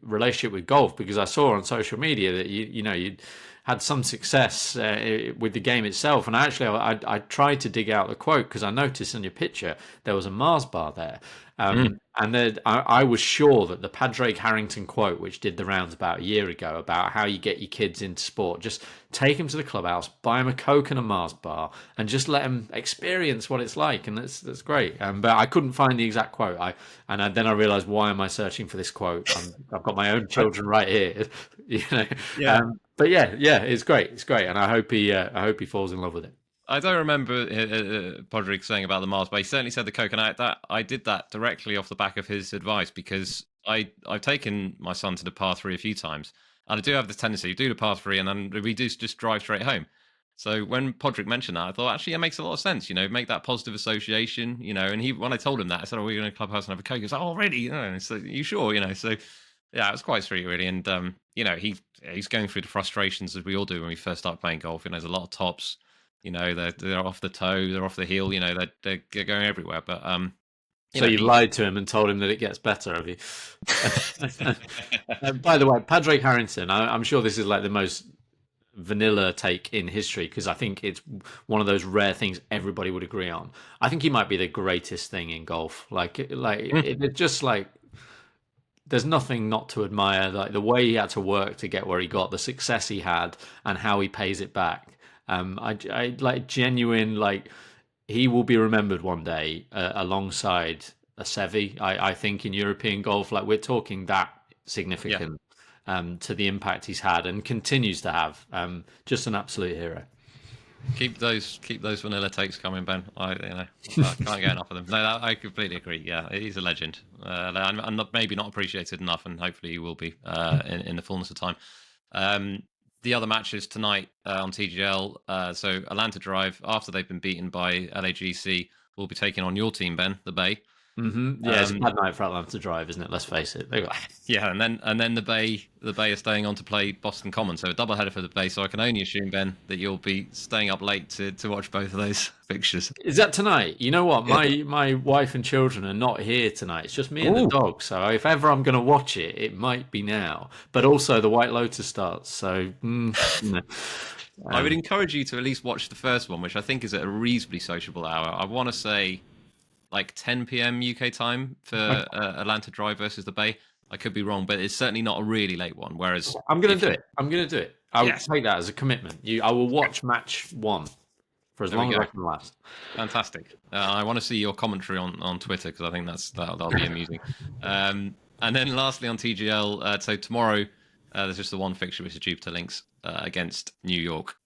relationship with golf because I saw on social media that you had some success with the game itself. And actually, I tried to dig out the quote because I noticed in your picture there was a Mars bar there. And then I was sure that the Padraig Harrington quote, which did the rounds about a year ago, about how you get your kids into sport, just take them to the clubhouse, buy them a Coke and a Mars bar, and just let them experience what it's like. And that's great. But I couldn't find the exact quote. Then I realised, why am I searching for this quote? I've got my own children right here. Yeah. But it's great. It's great, and I hope he falls in love with it. I don't remember Podrick saying about the Mars, but he certainly said the Coke, and I did that directly off the back of his advice because I've taken my son to the par 3 a few times, and I do have this tendency to do the par 3, and then we do just drive straight home. So when Podrick mentioned that, I thought actually it makes a lot of sense. Make that positive association. And when I told him that, I said, "Oh, we're going to clubhouse and have a Coke." He was like, "Oh, really? So you sure?" So yeah, it was quite sweet, really. And he's going through the frustrations as we all do when we first start playing golf. There's a lot of tops. They're off the toe, they're off the heel. They're going everywhere. But so you lied to him and told him that it gets better, have you? By the way, Padraig Harrington, I'm sure this is like the most vanilla take in history because I think it's one of those rare things everybody would agree on. I think he might be the greatest thing in golf. It's just like there's nothing not to admire. Like the way he had to work to get where he got, the success he had, and how he pays it back. I like genuine, like he will be remembered one day alongside a Seve. I think in European golf, like we're talking that significant to the impact he's had and continues to have. Just an absolute hero. Keep those vanilla takes coming, Ben. I can't get enough of them. No, I completely agree. Yeah, he's a legend. I'm maybe not appreciated enough, and hopefully he will be in the fullness of time. The other matches tonight on TGL. So Atlanta Drive, after they've been beaten by LAGC, will be taking on your team, Ben, the Bay. Yeah, it's a bad night for Atlanta Drive, isn't it? Let's face it. Yeah, and then the Bay are staying on to play Boston Common, so a doubleheader for the Bay. So I can only assume, Ben, that you'll be staying up late to watch both of those fixtures. Is that tonight? You know what? My wife and children are not here tonight. It's just me and the dog. So if ever I'm going to watch it, it might be now. But also the White Lotus starts. So I would encourage you to at least watch the first one, which I think is at a reasonably sociable hour. I want to say like 10 p.m. UK time for Atlanta Drive versus the Bay. I could be wrong, but it's certainly not a really late one. Whereas I'm going to do it. I will take that as a commitment. I will watch match 1 for as long as I can last. Fantastic. I want to see your commentary on Twitter because I think that'll be amusing. And then lastly on TGL, so tomorrow there's just the one fixture, which is Jupiter Lynx against New York.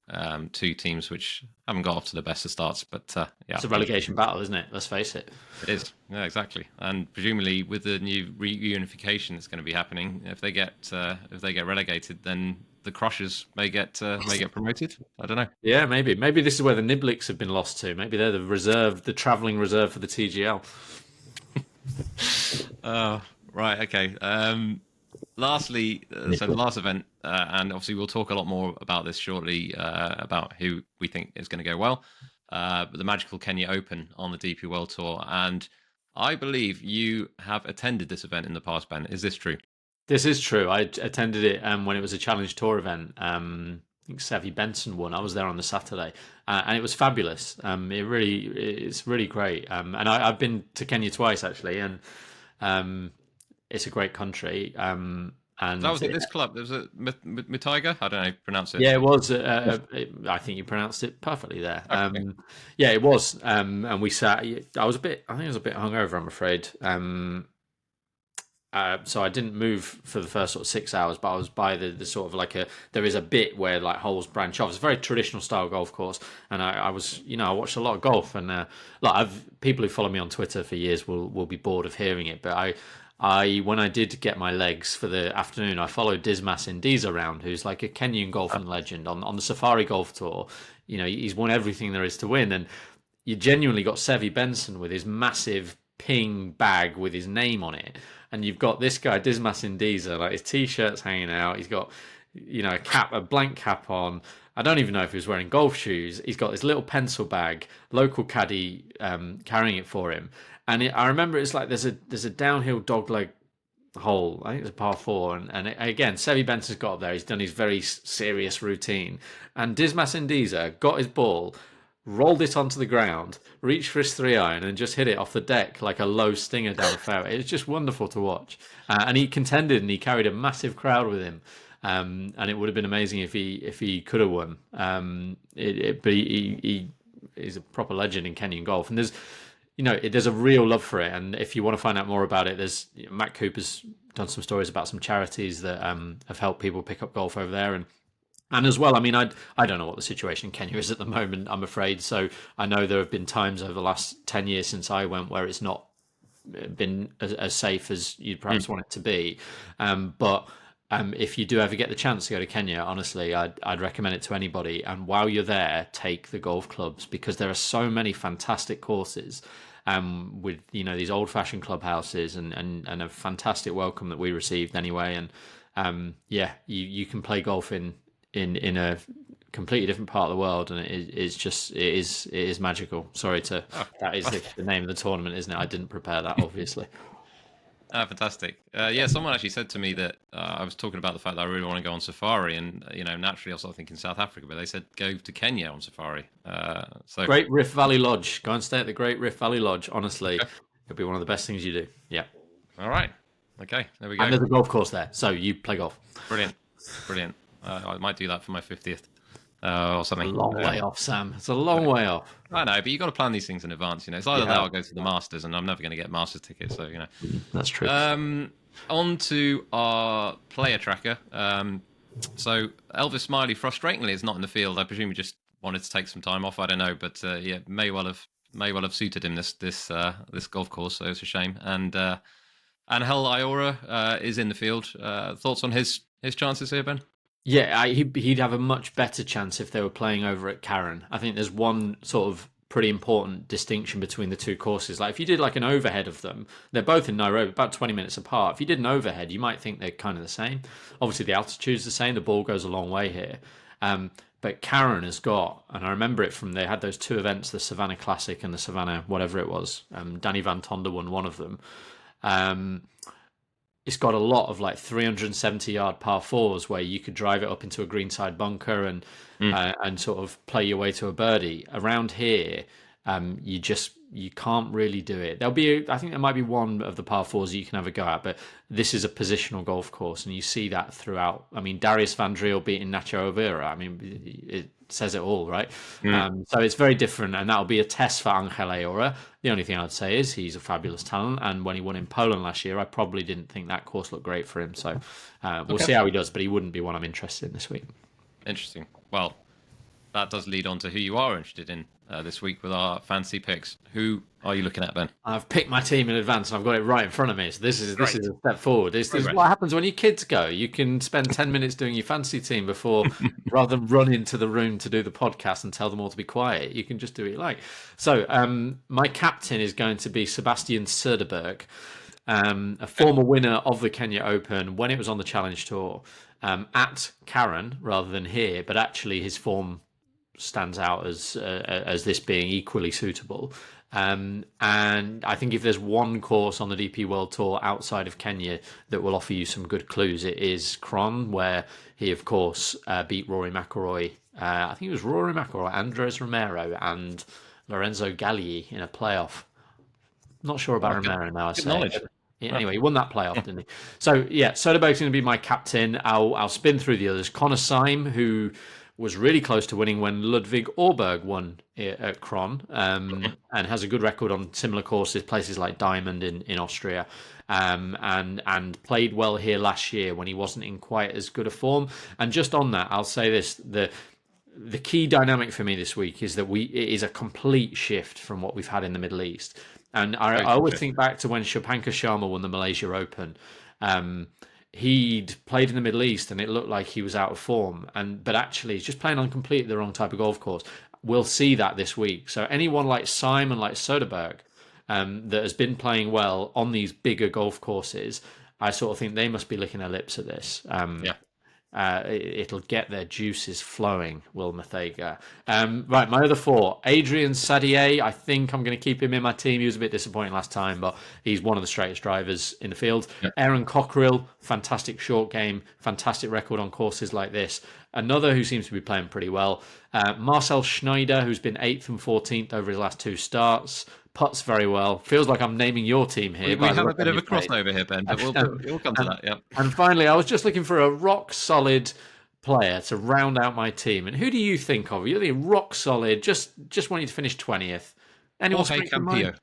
2 teams which haven't got off to the best of starts, but it's a relegation battle, isn't it? Let's face it. It is. Yeah, exactly. And presumably with the new reunification that's going to be happening, if they get relegated, then the Crushers may get promoted. I don't know. Yeah, maybe this is where the Nibliks have been lost to. Maybe they're the travelling reserve for the TGL. Right. Okay. Lastly, so the last event, and obviously we'll talk a lot more about this shortly, about who we think is going to go well, but the Magical Kenya Open on the DP World Tour. And I believe you have attended this event in the past, Ben. Is this true? This is true. I attended it when it was a Challenge Tour event. I think Sevi Benson won. I was there on the Saturday, and it was fabulous. It's really great. And I've been to Kenya twice actually, and it's a great country. And that was at this club. There was a Mutiger. I don't know how you pronounce it. Yeah, it was. I think you pronounced it perfectly there. Okay. Yeah, it was. And we sat. I think I was a bit hungover, I'm afraid. So I didn't move for the first sort of 6 hours, but I was by the sort of there is a bit where like holes branch off. It's a very traditional style golf course, and I was, I watched a lot of golf, and people who follow me on Twitter for years will be bored of hearing it, but I when I did get my legs for the afternoon, I followed Dismas Indiza around, who's like a Kenyan golfing legend on the Safari Golf Tour. He's won everything there is to win, and you genuinely got Sevi Benson with his massive ping bag with his name on it, and you've got this guy Dismas Indiza, like his t-shirt's hanging out. He's got a blank cap on. I don't even know if he was wearing golf shoes. He's got this little pencil bag, local caddy carrying it for him. And I remember it's like there's a downhill dogleg hole. I think it's a par 4. And again, Sevi Benson's got up there. He's done his very serious routine. And Dismas Indiza got his ball, rolled it onto the ground, reached for his 3-iron, and just hit it off the deck like a low stinger down the fairway. It was just wonderful to watch. And he contended, and he carried a massive crowd with him. And it would have been amazing if he could have won. But he's a proper legend in Kenyan golf. And there's a real love for it, and if you want to find out more about it, there's Matt Cooper's done some stories about some charities that have helped people pick up golf over there, and as well, I mean, I don't know what the situation in Kenya is at the moment, I'm afraid. So I know there have been times over the last 10 years since I went where it's not been as safe as you'd perhaps want it to be, but if you do ever get the chance to go to Kenya, honestly, I'd recommend it to anybody. And while you're there, take the golf clubs, because there are so many fantastic courses with these old-fashioned clubhouses and a fantastic welcome that we received anyway. And you can play golf in a completely different part of the world, and it is magical. Sorry that is the name of the tournament, isn't it? I didn't prepare that, obviously. Fantastic. Someone actually said to me that I was talking about the fact that I really want to go on safari, and naturally I was thinking South Africa, but they said go to Kenya on safari. So Great Rift Valley Lodge. Go and stay at the Great Rift Valley Lodge. Honestly, it'll be one of the best things you do. Yeah. All right. Okay. There we go. And there's a golf course there, so you play golf. Brilliant. I might do that for my 50th. Or something. A long way off, Sam. It's a long way off. I know, but you got to plan these things in advance. It's either that or go to the Masters, and I'm never going to get Masters tickets. So that's true. On to our player tracker. So Elvis Smylie, frustratingly, is not in the field. I presume he just wanted to take some time off. I don't know, but may well have suited him this golf course. So it's a shame. And Angel Ayora is in the field. Thoughts on his chances here, Ben? Yeah, he'd have a much better chance if they were playing over at Karen. I think there's one sort of pretty important distinction between the two courses. Like if you did like an overhead of them, they're both in Nairobi, about 20 minutes apart. If you did an overhead, you might think they're kind of the same. Obviously, the altitude's the same. The ball goes a long way here. But Karen has got, and I remember it from, they had those two events, the Savannah Classic and the Savannah whatever it was. Danny Van Tonder won one of them. It's got a lot of like 370-yard par fours where you could drive it up into a greenside bunker and sort of play your way to a birdie. Around here, you can't really do it. I think there might be one of the par fours that you can have a go at, but this is a positional golf course, and you see that throughout. I mean, Darius Van Driel beating Nacho Overa. I mean, it says it all, right? So it's very different, and that'll be a test for Angel Ayora. The only thing I'd say is he's a fabulous talent, and when he won in Poland last year, I probably didn't think that course looked great for him. So we'll see how he does, but he wouldn't be one I'm interested in this week. Interesting. Well, that does lead on to who you are interested in this week with our fancy picks. Who are you looking at, Ben? I've picked my team in advance and I've got it right in front of me. So this is a step forward. This is what happens when your kids go. You can spend 10 minutes doing your fancy team before, rather than run into the room to do the podcast and tell them all to be quiet. You can just do what you like. So my captain is going to be Sebastian Söderberg, a former winner of the Kenya Open when it was on the Challenge Tour, at Karen rather than here, but actually his form stands out as this being equally suitable. And I think if there's one course on the DP World Tour outside of Kenya that will offer you some good clues, it is Cron, where he, of course, beat Rory McIlroy. I think it was Rory McIlroy, Andres Romero, and Lorenzo Galli in a playoff. Not sure about Romero now. I say. Anyway, he won that playoff, didn't he? So yeah, Soderberg's going to be my captain. I'll spin through the others. Connor Syme, who was really close to winning when Ludvig Aberg won at Cron, and has a good record on similar courses, places like Diamond in Austria, and played well here last year when he wasn't in quite as good a form. And just on that, I'll say this: the key dynamic for me this week is that it is a complete shift from what we've had in the Middle East. And I always think back to when Shopanka Sharma won the Malaysia Open. He'd played in the Middle East and it looked like he was out of form, but actually he's just playing on completely the wrong type of golf course. We'll see that this week. So anyone like Simon, like Söderberg, that has been playing well on these bigger golf courses, I sort of think they must be licking their lips at this. It'll get their juices flowing, Will Mathega. Right, my other four. Adrian Sadier, I think I'm going to keep him in my team. He was a bit disappointing last time, but he's one of the straightest drivers in the field. Yep. Aaron Cockerill, fantastic short game, fantastic record on courses like this. Another who seems to be playing pretty well. Marcel Schneider, who's been 8th and 14th over his last two starts. Putts very well. Feels like I'm naming your team here. We have a bit of a crossover here, Ben, but we'll come to that. Yeah. And finally, I was just looking for a rock solid player to round out my team. And who do you think of? You're the rock solid. Just want you to finish 20th. Anyone spring to mind?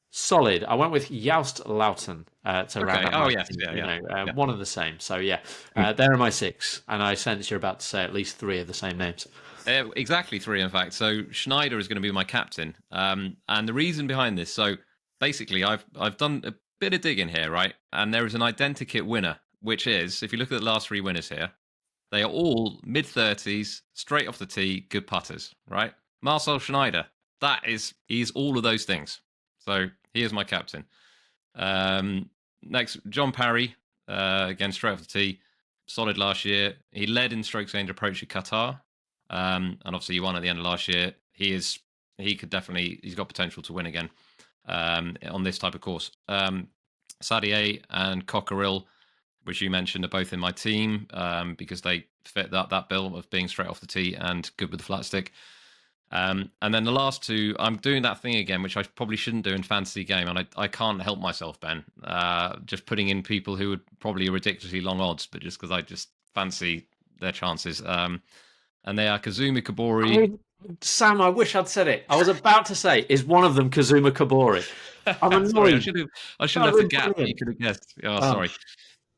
Solid. I went with Joust Lauten to round out my team. One of the same. So yeah, there are my six. And I sense you're about to say at least three of the same names. Exactly three, in fact. So Schneider is going to be my captain, and the reason behind this. So basically, I've done a bit of digging here, right? And there is an identikit winner, which is, if you look at the last three winners here, they are all mid-30s, straight off the tee, good putters, right? Marcel Schneider, he's all of those things. So he is my captain. Next, John Parry, again straight off the tee, solid last year. He led in strokes gained approach at Qatar. And obviously he won at the end of last year. He's got potential to win again on this type of course. Sadier and Cockerill, which you mentioned, are both in my team because they fit that bill of being straight off the tee and good with the flat stick. And then the last two, I'm doing that thing again, which I probably shouldn't do in fantasy game, and I can't help myself, Ben. Just putting in people who would probably are ridiculously long odds, but just because I just fancy their chances. And they are Kazuma Kobori. Sam, I wish I'd said it. I was about to say, is one of them Kazuma Kobori? I'm annoyed. Sorry, I should have left a gap. You could have guessed. Sorry.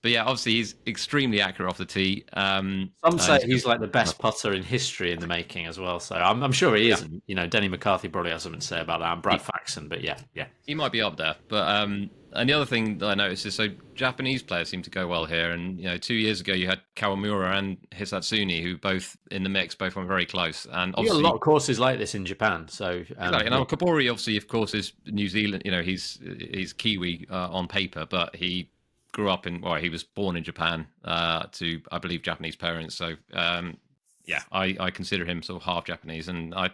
But yeah, obviously he's extremely accurate off the tee. Some say he's like the best putter in history in the making as well. So I'm sure he isn't. You know, Denny McCarthy probably has something to say about that. And Brad Faxon, but yeah. He might be up there. But And the other thing that I noticed is so Japanese players seem to go well here. And 2 years ago you had Kawamura and Hisatsuni, who both in the mix, both went very close. And You got a obviously, lot of courses like this in Japan. So exactly. Now Kabori, obviously, of course, is New Zealand. He's Kiwi on paper, but he grew up he was born in Japan to, I believe, Japanese parents. So I consider him sort of half Japanese, and I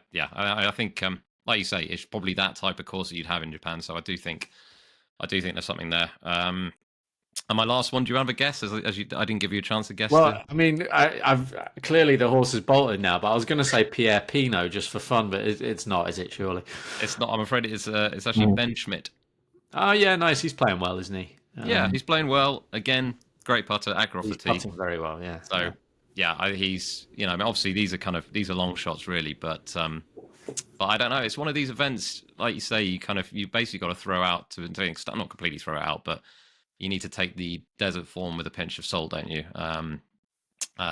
think like you say, it's probably that type of course that you'd have in Japan. So I do think there's something there. And my last one, do you have a guess? I didn't give you a chance to guess. Well, I mean, I've clearly the horse is bolted now, but I was going to say Pierre Pino just for fun, but it's not, is it? Surely it's not. I'm afraid it's actually Ben Schmidt. Oh yeah, nice. He's playing well, isn't he? He's playing well again. Great putter, accurate off the tee. Putting very well, yeah. So he's obviously these are long shots really, but I don't know. It's one of these events, like you say, you basically got to throw out to not completely throw it out, but you need to take the desert form with a pinch of salt, don't you?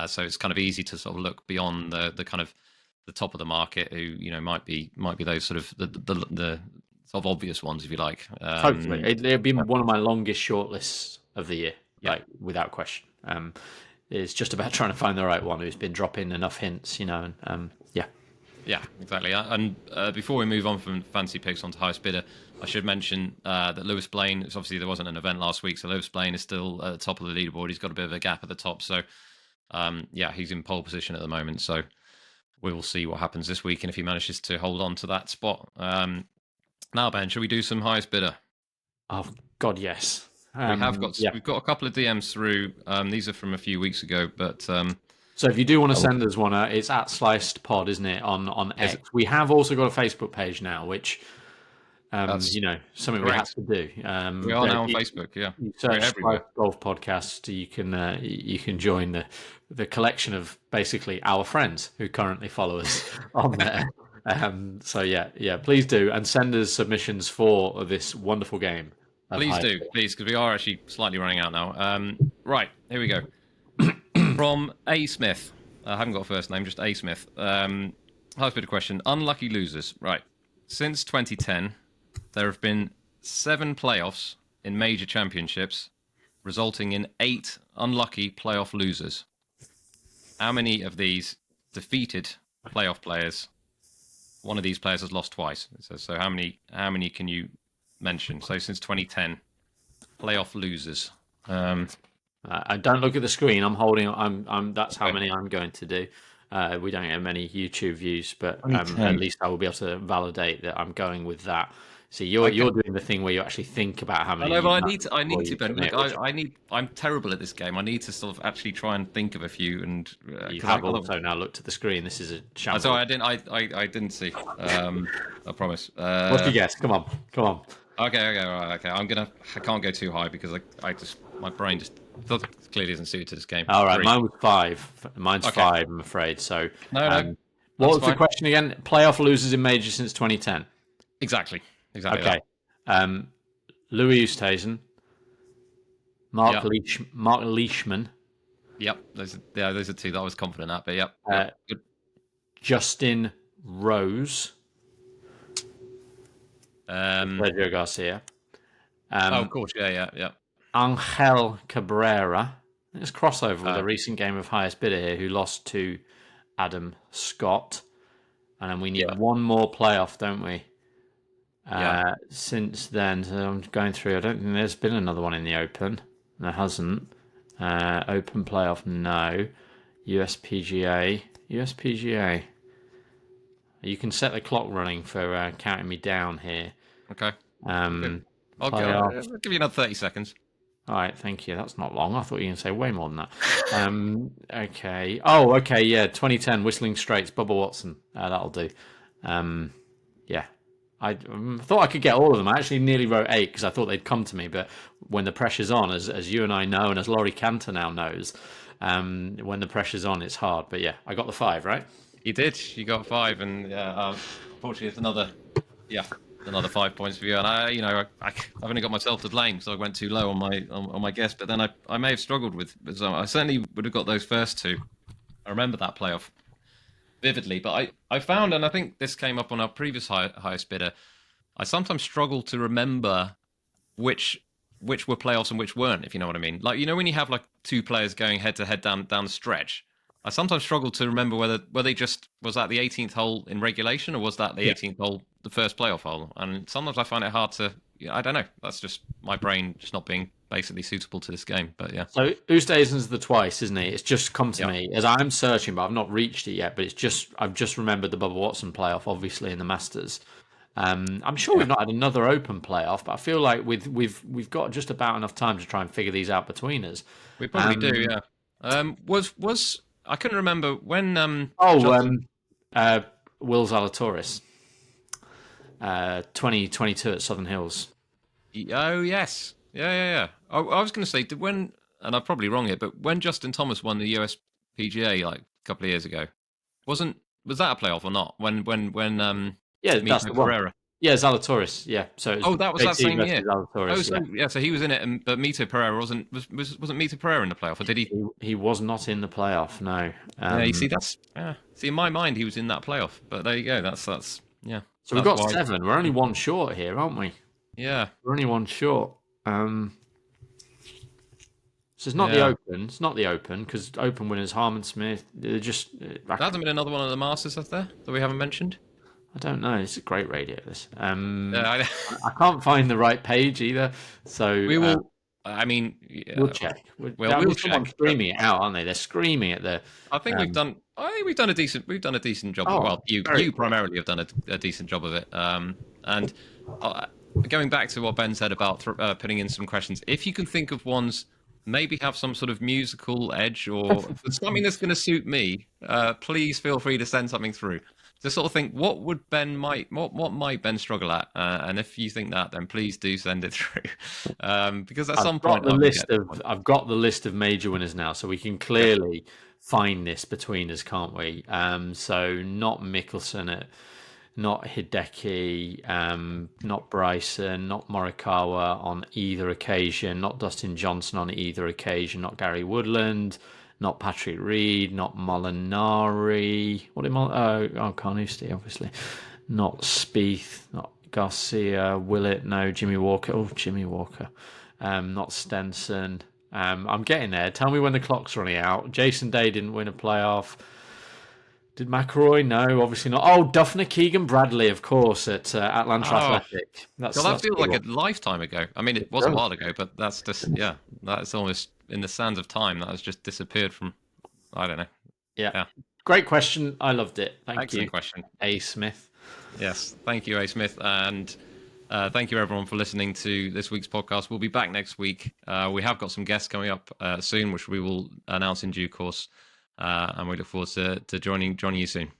So it's kind of easy to sort of look beyond the kind of the top of the market, who might be those sort of the sort of obvious ones, if you like. Hopefully, it'll be one of my longest shortlists of the year, like without question. It's just about trying to find the right one who's been dropping enough hints, and Yeah, exactly. And before we move on from fancy picks onto highest bidder, I should mention that Lewis Blaine, obviously there wasn't an event last week, so Lewis Blaine is still at the top of the leaderboard. He's got a bit of a gap at the top. So, he's in pole position at the moment. So we will see what happens this week and if he manages to hold on to that spot. Now, Ben, shall we do some highest bidder? Oh, God, yes. We've got a couple of DMs through. These are from a few weeks ago, but... So if you do want to send us one, it's at Sliced Pod, isn't it, on X? We have also got a Facebook page now, which, something we have to do. We are now on Facebook, yeah. You search Golf Podcast, you can join the collection of basically our friends who currently follow us on there. Please do, and send us submissions for this wonderful game. Please do, because we are actually slightly running out now. Right, here we go. From A. Smith. I haven't got a first name, just A. Smith. Highest bidder question. Unlucky losers. Right. Since 2010, there have been 7 playoffs in major championships, resulting in 8 unlucky playoff losers. How many of these defeated playoff players? One of these players has lost twice. So how many can you mention? So since 2010, playoff losers. I don't look at the screen. I'm holding. That's how many I'm going to do. We don't get many YouTube views, but at least I will be able to validate that I'm going with that. See, you're doing the thing where you actually think about how many. I know, but I need to. Ben, look, I'm terrible at this game. I need to sort of actually try and think of a few. And you have also now looked at the screen. This is a shambles. Sorry, I didn't see. I promise. What's your guess? Come on. Okay, right, okay. I can't go too high because my brain just clearly isn't suited to this game. All right, mine was 5. Mine's 5, I'm afraid. So, no. What was the question again? Playoff losers in majors since 2010. Exactly. Okay. Louis Oosthuizen, Mark Leishman. Yep, those are 2 that I was confident at. But yep. Good. Justin Rose. Sergio Garcia. Of course, yeah. Angel Cabrera. Let's crossover with a recent game of highest bidder here, who lost to Adam Scott. And then we need one more playoff, don't we? Since then, so I'm going through. I don't think there's been another one in the Open. There hasn't. Open playoff, no. USPGA. You can set the clock running for counting me down here. Okay. I'll give you another 30 seconds. All right, thank you. That's not long. I thought you were going to say way more than that. Okay. Oh, okay, yeah. 2010, Whistling Straits, Bubba Watson. That'll do. I thought I could get all of them. I actually nearly wrote 8 because I thought they'd come to me. But when the pressure's on, as you and I know, and as Laurie Cantor now knows, when the pressure's on, it's hard. But yeah, I got the 5, right? You did. You got 5, and unfortunately, it's another 5 points for you. And I've only got myself to blame, so I went too low on my guess. But then I may have struggled with some. I certainly would have got those first 2. I remember that playoff vividly, but I found, and I think this came up on our previous highest bidder, I sometimes struggle to remember which which were playoffs and which weren't, if you know what I mean. Like, when you have like two players going head to head down the stretch, I sometimes struggle to remember whether they just was that the 18th hole in regulation or was that the 18th hole the first playoff hole. And sometimes I find it hard to. I don't know. That's just my brain just not being basically suitable to this game. But yeah. So Oosthuizen's the twice, isn't it? It's just come to me as I'm searching, but I've not reached it yet. But I've just remembered the Bubba Watson playoff, obviously in the Masters. I'm sure we've not had another Open playoff, but I feel like we've got just about enough time to try and figure these out between us. We probably do, yeah. Was I couldn't remember when. Will Zalatoris, 2022 at Southern Hills. Oh yes, yeah. I was going to say, and I'm probably wrong here, but when Justin Thomas won the US PGA like a couple of years ago, was that a playoff or not? When that's the Pereira. One. Yeah, Zalatoris. Yeah. So that was that same year. Zalatoris, so he was in it, but Mito Pereira wasn't Mito Pereira in the playoff, or did he? He was not in the playoff. No. You see, in my mind he was in that playoff, but there you go. That's yeah. So we've got 7. We're only one short here, aren't we? Yeah, we're only one short. So it's not the Open. It's not the Open because Open winners Harman Smith. They're just. There hasn't been another one of the Masters, has there, that we haven't mentioned? I don't know. It's a great radio. This. I can't find the right page either. So we will. We'll check. We'll check. Screaming it out, aren't they? They're screaming at the. I think we've done a decent job. Well, you primarily have done a decent job of it. And going back to what Ben said about putting in some questions, if you can think of ones, maybe have some sort of musical edge or something that's going to suit me, please feel free to send something through. To sort of think, what might Ben struggle at? And if you think that, then please do send it through. Because at some point, I've got the list of major winners now, so we can clearly find this between us, can't we? So not Mickelson, not Hideki, not Bryson, not Morikawa on either occasion, not Dustin Johnson on either occasion, not Gary Woodland. Not Patrick Reed, not Molinari. Carnoustie, obviously. Not Spieth, not Garcia, Willett, no, Jimmy Walker. Oh, Jimmy Walker. Not Stenson. I'm getting there. Tell me when the clock's running out. Jason Day didn't win a playoff. Did McIlroy? No, obviously not. Oh, Duffner, Keegan Bradley, of course, at Atlanta Athletic. That feels like a lifetime ago. I mean, it was a while ago, but that's just, that's almost in the sands of time. That has just disappeared from, I don't know. Yeah. Great question. I loved it. Thank you. Excellent question. A. Smith. Yes. Thank you, A. Smith. And thank you, everyone, for listening to this week's podcast. We'll be back next week. We have got some guests coming up soon, which we will announce in due course. And we look forward to joining you soon.